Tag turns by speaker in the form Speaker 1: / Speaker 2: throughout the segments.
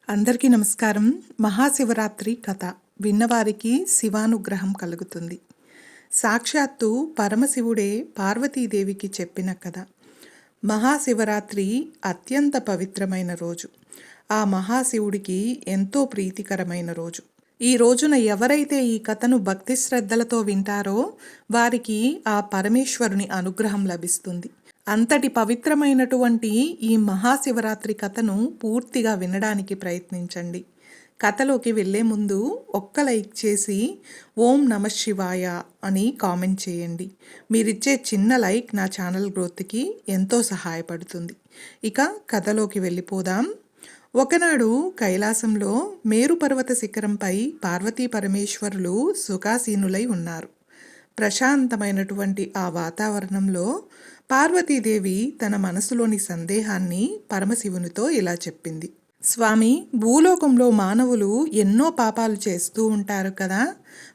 Speaker 1: అందరికీ నమస్కారం. మహాశివరాత్రి కథ విన్నవారికి శివానుగ్రహం కలుగుతుంది. సాక్షాత్తు పరమశివుడే పార్వతీదేవికి చెప్పిన కథ. మహాశివరాత్రి అత్యంత పవిత్రమైన రోజు. ఆ మహాశివుడికి ఎంతో ప్రీతికరమైన రోజు. ఈ రోజున ఎవరైతే ఈ కథను భక్తి శ్రద్ధలతో వింటారో వారికి ఆ పరమేశ్వరుని అనుగ్రహం లభిస్తుంది. అంతటి పవిత్రమైనటువంటి ఈ మహాశివరాత్రి కథను పూర్తిగా వినడానికి ప్రయత్నించండి. కథలోకి వెళ్ళే ముందు ఒక్క లైక్ చేసి ఓం నమః శివాయ అని కామెంట్ చేయండి. మీరిచ్చే చిన్న లైక్ నా ఛానల్ గ్రోత్కి ఎంతో సహాయపడుతుంది. ఇక కథలోకి వెళ్ళిపోదాం. ఒకనాడు కైలాసంలో మేరు పర్వత శిఖరంపై పార్వతీ పరమేశ్వరులు సుఖాసీనులై ఉన్నారు. ప్రశాంతమైనటువంటి ఆ వాతావరణంలో పార్వతీదేవి తన మనసులోని సందేహాన్ని పరమశివునితో ఇలా చెప్పింది. స్వామి, భూలోకంలో మానవులు ఎన్నో పాపాలు చేస్తూ ఉంటారు కదా,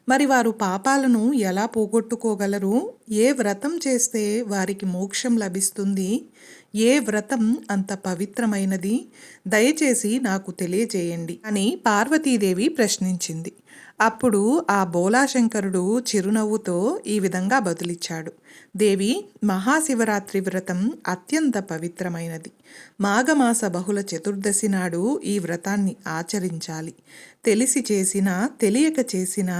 Speaker 1: మరి వారు పాపాలను ఎలా పోగొట్టుకోగలరు? ఏ వ్రతం చేస్తే వారికి మోక్షం లభిస్తుంది? ఏ వ్రతం అంత పవిత్రమైనది? దయచేసి నాకు తెలియజేయండి అని పార్వతీదేవి ప్రశ్నించింది. అప్పుడు ఆ బోలాశంకరుడు చిరునవ్వుతో ఈ విధంగా బదులిచ్చాడు. దేవి, మహాశివరాత్రి వ్రతం అత్యంత పవిత్రమైనది. మాఘమాస బహుళ చతుర్దశి నాడు ఈ వ్రతాన్ని ఆచరించాలి. తెలిసి చేసినా తెలియక చేసినా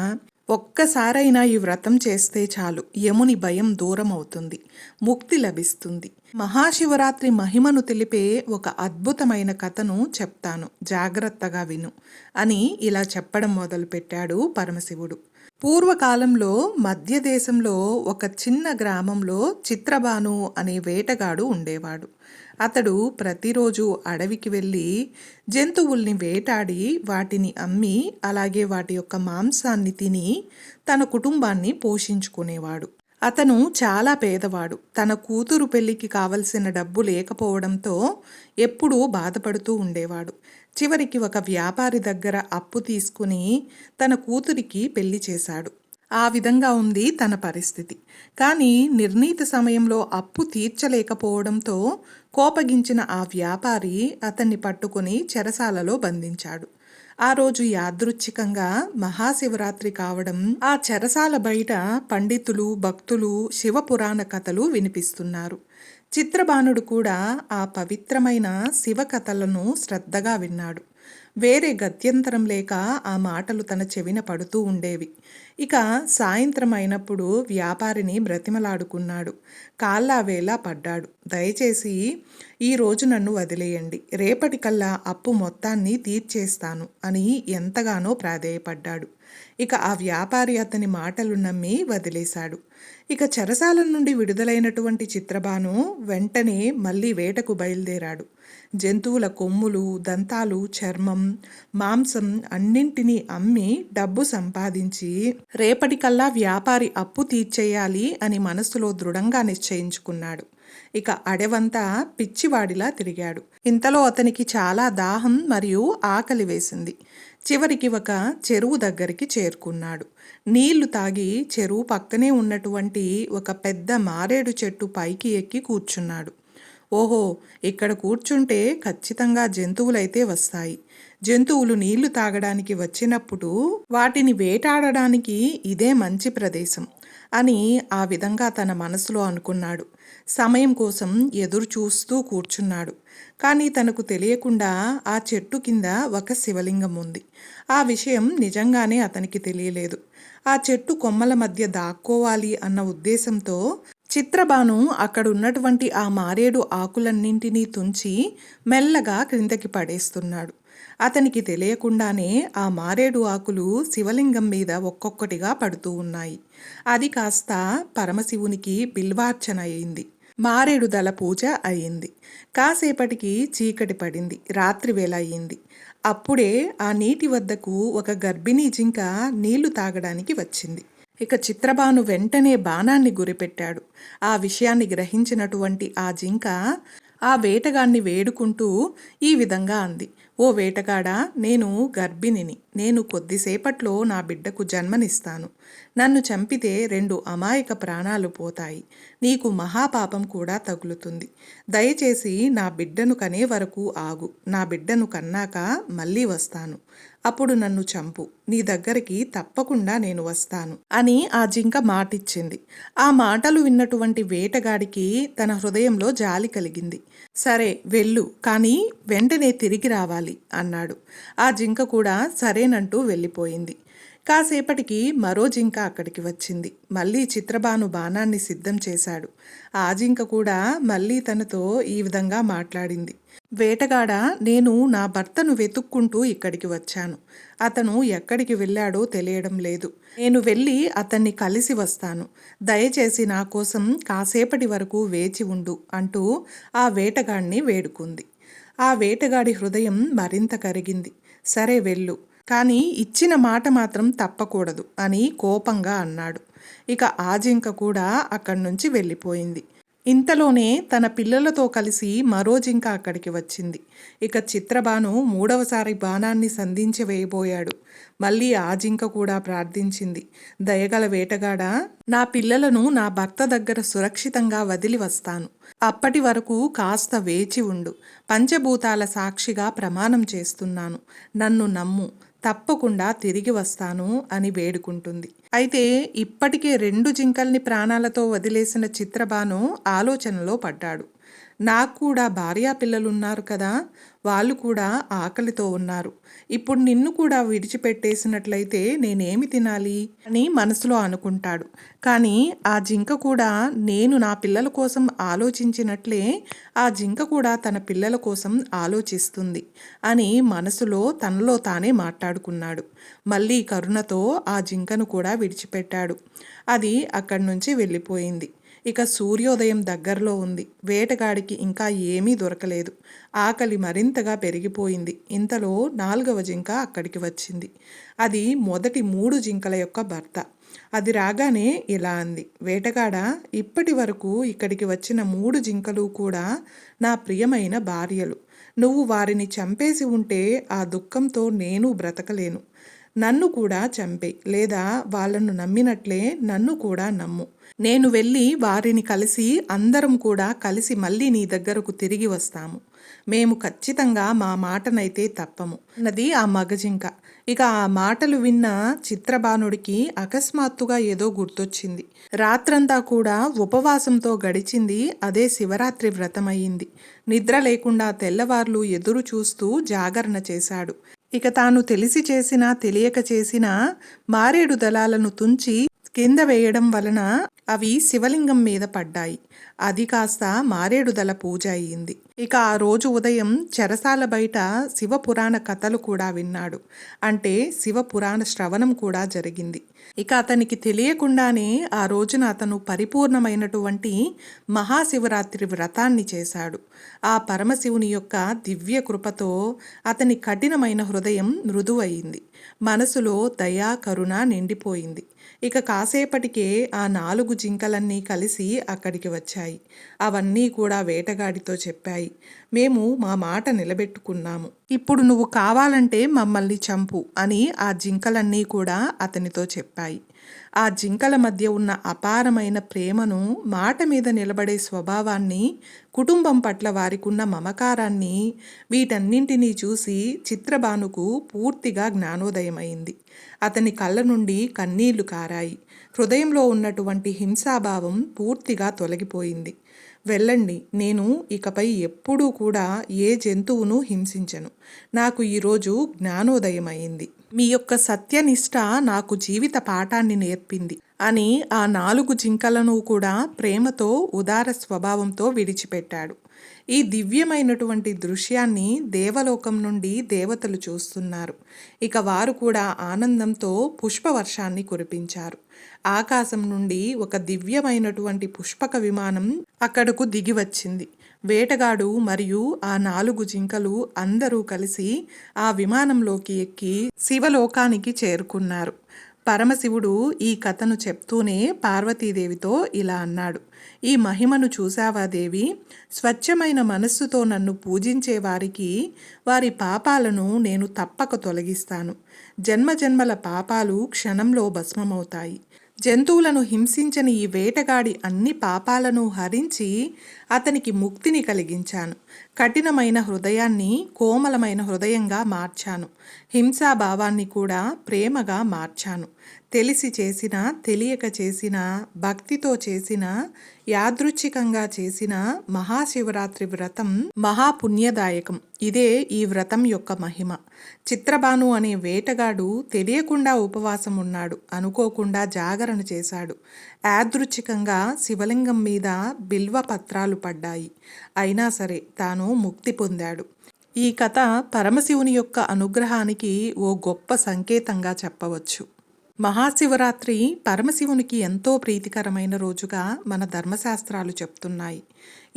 Speaker 1: ఒక్కసారైనా ఈ వ్రతం చేస్తే చాలు, యముని భయం దూరం అవుతుంది, ముక్తి లభిస్తుంది. మహాశివరాత్రి మహిమను తెలిపే ఒక అద్భుతమైన కథను చెప్తాను, జాగ్రత్తగా విను అని ఇలా చెప్పడం మొదలుపెట్టాడు పరమశివుడు. పూర్వకాలంలో మధ్య దేశంలో ఒక చిన్న గ్రామంలో చిత్రబాను అనే వేటగాడు ఉండేవాడు. అతడు ప్రతిరోజు అడవికి వెళ్ళి జంతువుల్ని వేటాడి వాటిని అమ్మి అలాగే వాటి యొక్క మాంసాన్ని తిని తన కుటుంబాన్ని పోషించుకునేవాడు. అతను చాలా పేదవాడు. తన కూతురు పెళ్లికి కావలసిన డబ్బు లేకపోవడంతో ఎప్పుడూ బాధపడుతూ ఉండేవాడు. చివరికి ఒక వ్యాపారి దగ్గర అప్పు తీసుకుని తన కూతురికి పెళ్లి చేశాడు. ఆ విధంగా ఉంది తన పరిస్థితి. కానీ నిర్ణీత సమయంలో అప్పు తీర్చలేకపోవడంతో కోపగించిన ఆ వ్యాపారి అతన్ని పట్టుకుని చెరసాలలో బంధించాడు. ఆ రోజు యాదృచ్ఛికంగా మహాశివరాత్రి కావడం ఆ చెరసాల బయట పండితులు, భక్తులు శివపురాణ కథలు వినిపిస్తున్నారు. చిత్రబాణుడు కూడా ఆ పవిత్రమైన శివ కథలను శ్రద్ధగా విన్నాడు. వేరే గత్యంతరం లేక ఆ మాటలు తన చెవిన పడుతూ ఉండేవి. ఇక సాయంత్రం అయినప్పుడు వ్యాపారిని బ్రతిమలాడుకున్నాడు. కాళ్ళావేలా పడ్డాడు. దయచేసి ఈరోజు నన్ను వదిలేయండి, రేపటికల్లా అప్పు మొత్తాన్ని తీర్చేస్తాను అని ఎంతగానో ప్రాధేయపడ్డాడు. ఇక ఆ వ్యాపారి అతని మాటలు నమ్మి వదిలేశాడు. ఇక చెరసాల నుండి విడుదలైనటువంటి చిత్రబాను వెంటనే మళ్ళీ వేటకు బయలుదేరాడు. జంతువుల కొమ్ములు, దంతాలు, చర్మం, మాంసం అన్నింటినీ అమ్మి డబ్బు సంపాదించి రేపటికల్లా వ్యాపారి అప్పు తీర్చేయాలి అని మనసులో దృఢంగా నిశ్చయించుకున్నాడు. ఇక అడవంతా పిచ్చివాడిలా తిరిగాడు. ఇంతలో అతనికి చాలా దాహం మరియు ఆకలి వేసింది. చివరికి ఒక చెరువు దగ్గరికి చేరుకున్నాడు. నీళ్లు తాగి చెరువు పక్కనే ఉన్నటువంటి ఒక పెద్ద మారేడు చెట్టు పైకి ఎక్కి కూర్చున్నాడు. ఓహో, ఇక్కడ కూర్చుంటే ఖచ్చితంగా జంతువులైతే వస్తాయి. జంతువులు నీళ్లు తాగడానికి వచ్చినప్పుడు వాటిని వేటాడడానికి ఇదే మంచి ప్రదేశం అని ఆ విధంగా తన మనసులో అనుకున్నాడు. సమయం కోసం ఎదురు చూస్తూ కూర్చున్నాడు. కానీ తనకు తెలియకుండా ఆ చెట్టు కింద ఒక శివలింగం ఉంది. ఆ విషయం నిజంగానే అతనికి తెలియలేదు. ఆ చెట్టు కొమ్మల మధ్య దాక్కోవాలి అన్న ఉద్దేశంతో చిత్రబాను అక్కడున్నటువంటి ఆ మారేడు ఆకులన్నింటినీ తుంచి మెల్లగా క్రిందకి పడేస్తున్నాడు. అతనికి తెలియకుండానే ఆ మారేడు ఆకులు శివలింగం మీద ఒక్కొక్కటిగా పడుతూ ఉన్నాయి. అది కాస్త పరమశివునికి బిల్వార్చన అయింది. మారేడు దళ పూజ అయింది. కాసేపటికి చీకటి పడింది. రాత్రి వేళ అయింది. అప్పుడే ఆ నీటి వద్దకు ఒక గర్భిణీ జింక నీళ్లు తాగడానికి వచ్చింది. ఇక చిత్రబాను వెంటనే బాణాన్ని గురిపెట్టాడు. ఆ విషయాన్ని గ్రహించినటువంటి ఆ జింక ఆ వేటగాన్ని వేడుకుంటూ ఈ విధంగా అంది. ఓ వేటగాడా, నేను గర్భిణిని. నేను కొద్దిసేపట్లో నా బిడ్డకు జన్మనిస్తాను. నన్ను చంపితే 2 అమాయక ప్రాణాలు పోతాయి. నీకు మహాపాపం కూడా తగులుతుంది. దయచేసి నా బిడ్డను కనే వరకు ఆగు. నా బిడ్డను కన్నాక మళ్ళీ వస్తాను. అప్పుడు నన్ను చంపు. నీ దగ్గరికి తప్పకుండా నేను వస్తాను అని ఆ జింక మాటిచ్చింది. ఆ మాటలు విన్నటువంటి వేటగాడికి తన హృదయంలో జాలి కలిగింది. సరే వెళ్ళు, కానీ వెంటనే తిరిగి రావాలి అన్నాడు. ఆ జింక కూడా సరేనంటూ వెళ్ళిపోయింది. కాసేపటికి మరో జింక అక్కడికి వచ్చింది. మళ్ళీ చిత్రబాను బాణాన్ని సిద్ధం చేశాడు. ఆ జింక కూడా మళ్ళీ తనతో ఈ విధంగా మాట్లాడింది. వేటగాడ, నేను నా భర్తను వెతుక్కుంటూ ఇక్కడికి వచ్చాను. అతను ఎక్కడికి వెళ్ళాడో తెలియడం లేదు. నేను వెళ్ళి అతన్ని కలిసి వస్తాను. దయచేసి నా కోసం కాసేపటి వరకు వేచి ఉండు అంటూ ఆ వేటగాడిని వేడుకుంది. ఆ వేటగాడి హృదయం మరింత కరిగింది. సరే వెళ్ళు, కానీ ఇచ్చిన మాట మాత్రం తప్పకూడదు అని కోపంగా అన్నాడు. ఇక ఆ జింక కూడా అక్కడి నుంచి వెళ్ళిపోయింది. ఇంతలోనే తన పిల్లలతో కలిసి మరో జింక అక్కడికి వచ్చింది. ఇక చిత్రబాను 3వసారి బాణాన్ని సంధించి వేయబోయాడు. మళ్ళీ ఆ జింక కూడా ప్రార్థించింది. దయగల వేటగాడ, నా పిల్లలను నా భర్త దగ్గర సురక్షితంగా వదిలి వస్తాను. అప్పటి వరకు కాస్త వేచి ఉండు. పంచభూతాల సాక్షిగా ప్రమాణం చేస్తున్నాను. నన్ను నమ్ము. తప్పకుండా తిరిగి వస్తాను అని వేడుకుంటుంది. అయితే ఇప్పటికే 2 జింకల్ని ప్రాణాలతో వదిలేసిన చిత్రబాను ఆలోచనలో పడ్డాడు. నాకు కూడా భార్యాపిల్లలున్నారు కదా, వాళ్ళు కూడా ఆకలితో ఉన్నారు. ఇప్పుడు నిన్ను కూడా విడిచిపెట్టేసినట్లయితే నేనేమి తినాలి అని మనసులో అనుకుంటాడు. కానీ ఆ జింక కూడా నేను నా పిల్లల కోసం ఆలోచించినట్లే ఆ జింక కూడా తన పిల్లల కోసం ఆలోచిస్తుంది అని మనసులో తనలో తానే మాట్లాడుకున్నాడు. మళ్ళీ కరుణతో ఆ జింకను కూడా విడిచిపెట్టాడు. అది అక్కడి నుంచి వెళ్ళిపోయింది. ఇక సూర్యోదయం దగ్గరలో ఉంది. వేటగాడికి ఇంకా ఏమీ దొరకలేదు. ఆకలి మరింతగా పెరిగిపోయింది. ఇంతలో 4వ జింక అక్కడికి వచ్చింది. అది మొదటి 3 జింకల యొక్క భర్త. అది రాగానే ఇలా అంది. వేటగాడ, ఇప్పటి వరకు ఇక్కడికి వచ్చిన 3 జింకలు కూడా నా ప్రియమైన భార్యలు. నువ్వు వారిని చంపేసి ఉంటే ఆ దుఃఖంతో నేను బ్రతకలేను. నన్ను కూడా చంపే, లేదా వాళ్ళను నమ్మినట్లే నన్ను కూడా నమ్ము. నేను వెళ్ళి వారిని కలిసి అందరం కూడా కలిసి మళ్ళీ నీ దగ్గరకు తిరిగి వస్తాము. మేము ఖచ్చితంగా మా మాటనైతే తప్పము అన్నది ఆ మగజింక. ఇక ఆ మాటలు విన్న చిత్రబానుడికి అకస్మాత్తుగా ఏదో గుర్తొచ్చింది. రాత్రంతా కూడా ఉపవాసంతో గడిచింది. అదే శివరాత్రి వ్రతమయ్యింది. నిద్ర లేకుండా తెల్లవార్లు ఎదురు చూస్తూ జాగరణ చేశాడు. ఇక తాను తెలిసి చేసినా తెలియక చేసినా మారేడు దళాలను తుంచి కింద వేయడం వలన అవి శివలింగం మీద పడ్డాయి. అది కాస్త మారేడుదల పూజ అయ్యింది. ఇక ఆ రోజు ఉదయం చెరసాల బయట శివపురాణ కథలు కూడా విన్నాడు. అంటే శివపురాణ శ్రవణం కూడా జరిగింది. ఇక అతనికి తెలియకుండానే ఆ రోజున అతను పరిపూర్ణమైనటువంటి మహాశివరాత్రి వ్రతాన్ని చేశాడు. ఆ పరమశివుని యొక్క దివ్య కృపతో అతని కఠినమైన హృదయం మృదువయింది. మనసులో దయా కరుణ నిండిపోయింది. ఇక కాసేపటికే ఆ 4 జింకలన్నీ కలిసి అక్కడికి వచ్చాయి. అవన్నీ కూడా వేటగాడితో చెప్పాయి. మేము మా మాట నిలబెట్టుకున్నాము. ఇప్పుడు నువ్వు కావాలంటే మమ్మల్ని చంపు అని ఆ జింకలన్నీ కూడా అతనితో చెప్పాయి. ఆ జింకల మధ్య ఉన్న అపారమైన ప్రేమను, మాట మీద నిలబడే స్వభావాన్ని, కుటుంబం పట్ల వారికున్న మమకారాన్ని, వీటన్నింటినీ చూసి చిత్రబానుకు పూర్తిగా జ్ఞానోదయమైంది. అతని కళ్ళ నుండి కన్నీళ్లు కారాయి. హృదయంలో ఉన్నటువంటి హింసాభావం పూర్తిగా తొలగిపోయింది. వెళ్ళండి, నేను ఇకపై ఎప్పుడూ కూడా ఏ జంతువును హింసించను. నాకు ఈరోజు జ్ఞానోదయమైంది. మీ యొక్క సత్యనిష్ట నాకు జీవిత పాఠాన్ని నేర్పింది అని ఆ 4 జింకలను కూడా ప్రేమతో, ఉదార స్వభావంతో విడిచిపెట్టాడు. ఈ దివ్యమైనటువంటి దృశ్యాన్ని దేవలోకం నుండి దేవతలు చూస్తున్నారు. ఇక వారు కూడా ఆనందంతో పుష్పవర్షాన్ని కురిపించారు. ఆకాశం నుండి ఒక దివ్యమైనటువంటి పుష్పక విమానం అక్కడకు దిగి వచ్చింది. వేటగాడు మరియు ఆ 4 జింకలు అందరూ కలిసి ఆ విమానంలోకి ఎక్కి శివలోకానికి చేరుకున్నారు. పరమశివుడు ఈ కథను చెప్తూనే పార్వతీదేవితో ఇలా అన్నాడు. ఈ మహిమను చూసావా దేవి? స్వచ్ఛమైన మనస్సుతో నన్ను పూజించే వారికి వారి పాపాలను నేను తప్పక తొలగిస్తాను. జన్మజన్మల పాపాలు క్షణంలో భస్మమవుతాయి. జంతువులను హింసించని ఈ వేటగాడి అన్ని పాపాలను హరించి అతనికి ముక్తిని కలిగించాను. కఠినమైన హృదయాన్ని కోమలమైన హృదయంగా మార్చాను. హింసాభావాన్ని కూడా ప్రేమగా మార్చాను. తెలిసి చేసిన, తెలియక చేసిన, భక్తితో చేసిన, యాదృచ్ఛికంగా చేసిన మహాశివరాత్రి వ్రతం మహాపుణ్యదాయకం. ఇదే ఈ వ్రతం యొక్క మహిమ. చిత్రబాను అనే వేటగాడు తెలియకుండా ఉపవాసం ఉన్నాడు. అనుకోకుండా జాగరణ చేశాడు. యాదృచ్ఛికంగా శివలింగం మీద బిల్వ పత్రాలు పడ్డాయి. అయినా సరే తాను ముక్తి పొందాడు. ఈ కథ పరమశివుని యొక్క అనుగ్రహానికి ఓ గొప్ప సంకేతంగా చెప్పవచ్చు. మహాశివరాత్రి పరమశివునికి ఎంతో ప్రీతికరమైన రోజుగా మన ధర్మశాస్త్రాలు చెప్తున్నాయి.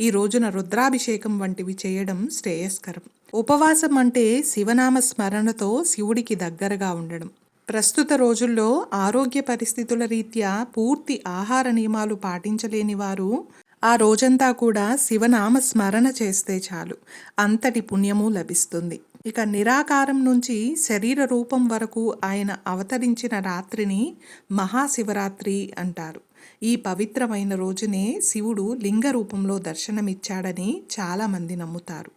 Speaker 1: ఈ రోజున రుద్రాభిషేకం వంటివి చేయడం శ్రేయస్కరం. ఉపవాసం అంటే శివనామ స్మరణతో శివుడికి దగ్గరగా ఉండడం. ప్రస్తుత రోజుల్లో ఆరోగ్య పరిస్థితుల రీత్యా పూర్తి ఆహార నియమాలు పాటించలేని వారు ఆ రోజంతా కూడా శివనామ స్మరణ చేస్తే చాలు అంతటి పుణ్యము లభిస్తుంది. ఇక నిరాకారం నుంచి శరీర రూపం వరకు ఆయన అవతరించిన రాత్రిని మహాశివరాత్రి అంటారు. ఈ పవిత్రమైన రోజునే శివుడు లింగ రూపంలో దర్శనమిచ్చాడని చాలామంది నమ్ముతారు.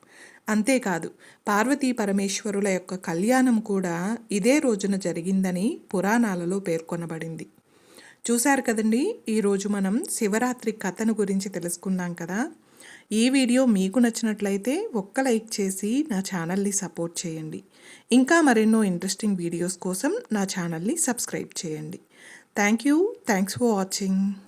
Speaker 1: అంతేకాదు పార్వతీ పరమేశ్వరుల యొక్క కళ్యాణం కూడా ఇదే రోజున జరిగిందని పురాణాలలో పేర్కొనబడింది. చూశారు కదండి, ఈరోజు మనం శివరాత్రి కథను గురించి తెలుసుకున్నాం కదా. ఈ వీడియో మీకు నచ్చినట్లయితే ఒక్క లైక్ చేసి నా ఛానల్ని సపోర్ట్ చేయండి. ఇంకా మరెన్నో ఇంట్రెస్టింగ్ వీడియోస్ కోసం నా ఛానల్ని సబ్స్క్రైబ్ చేయండి. Thanks for watching.